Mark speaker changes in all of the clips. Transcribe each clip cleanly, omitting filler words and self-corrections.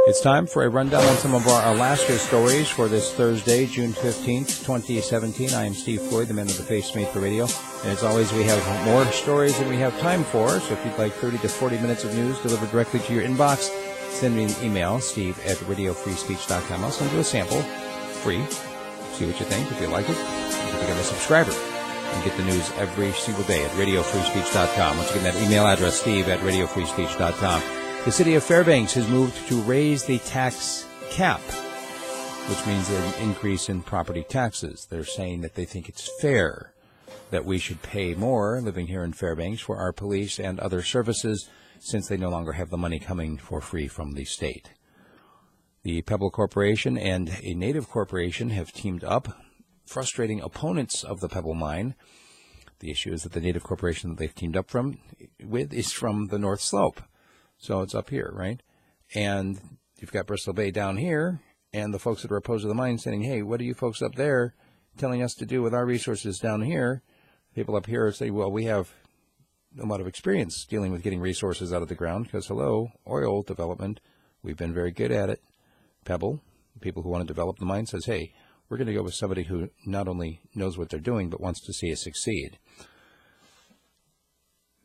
Speaker 1: It's time for a rundown on some of our Alaska stories for this Thursday, June 15th, 2017. I am Steve Floyd, the man with the face made for radio. And as always, we have more stories than we have time for. So if you'd like 30 to 40 minutes of news delivered directly to your inbox, send me an email, steve@radiofreespeech.com. I'll send you a sample, free. See what you think. If you like it, you can become a subscriber and get the news every single day at radiofreespeech.com. Once again, that email address, steve@radiofreespeech.com. The city of Fairbanks has moved to raise the tax cap, which means an increase in property taxes. They're saying that they think it's fair that we should pay more living here in Fairbanks for our police and other services since they no longer have the money coming for free from the state. The Pebble Corporation and a Native corporation have teamed up, frustrating opponents of the Pebble mine. The issue is that the Native corporation that they've teamed up with is from the North Slope. So it's up here, right? And you've got Bristol Bay down here, and the folks that are opposed to the mine saying, hey, what are you folks up there telling us to do with our resources down here? People up here say, well, we have a lot of experience dealing with getting resources out of the ground because, hello, oil development, we've been very good at it. Pebble, people who want to develop the mine, says, hey, we're going to go with somebody who not only knows what they're doing but wants to see us succeed.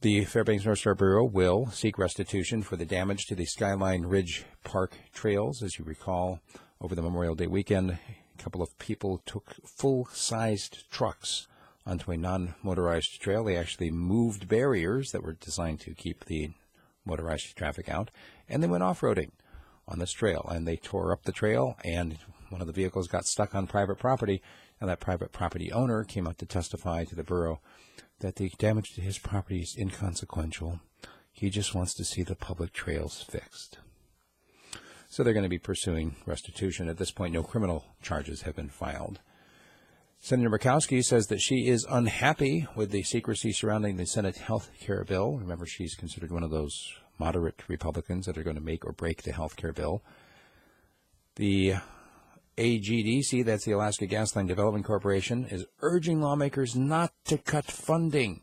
Speaker 1: The Fairbanks North Star Bureau will seek restitution for the damage to the Skyline Ridge Park trails. As you recall, over the Memorial Day weekend, a couple of people took full-sized trucks onto a non-motorized trail. They actually moved barriers that were designed to keep the motorized traffic out, and they went off-roading on this trail. And they tore up the trail, and one of the vehicles got stuck on private property, and that private property owner came out to testify to the borough that the damage to his property is inconsequential. He just wants to see the public trails fixed. So they're going to be pursuing restitution. At this point, no criminal charges have been filed. Senator Murkowski says that she is unhappy with the secrecy surrounding the Senate health care bill. Remember, she's considered one of those moderate Republicans that are going to make or break the health care bill. The AGDC, that's the Alaska Gasline Development Corporation, is urging lawmakers not to cut funding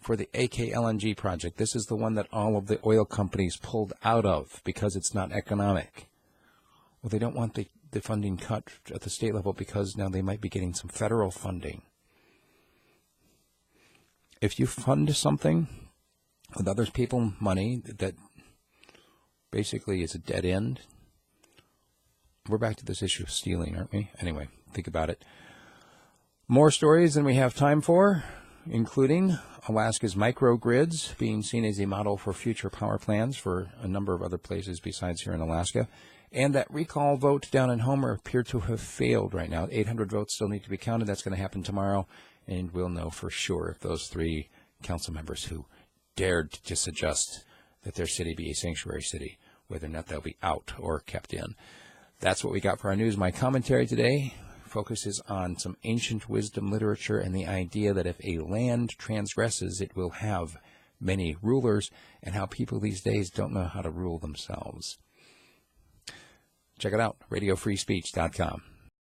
Speaker 1: for the AKLNG project. This is the one that all of the oil companies pulled out of because it's not economic. Well, they don't want the funding cut at the state level because now they might be getting some federal funding. If you fund something with other people's money that basically is a dead end, we're back to this issue of stealing, aren't we? Anyway, think about it. More stories than we have time for, including Alaska's microgrids being seen as a model for future power plants for a number of other places besides here in Alaska. And that recall vote down in Homer appear to have failed right now. 800 votes still need to be counted. That's going to happen tomorrow. And we'll know for sure if those three council members who dared to suggest that their city be a sanctuary city, whether or not they'll be out or kept in. That's what we got for our news. My commentary today focuses on some ancient wisdom literature and the idea that if a land transgresses, it will have many rulers, and how people these days don't know how to rule themselves. Check it out, radiofreespeech.com.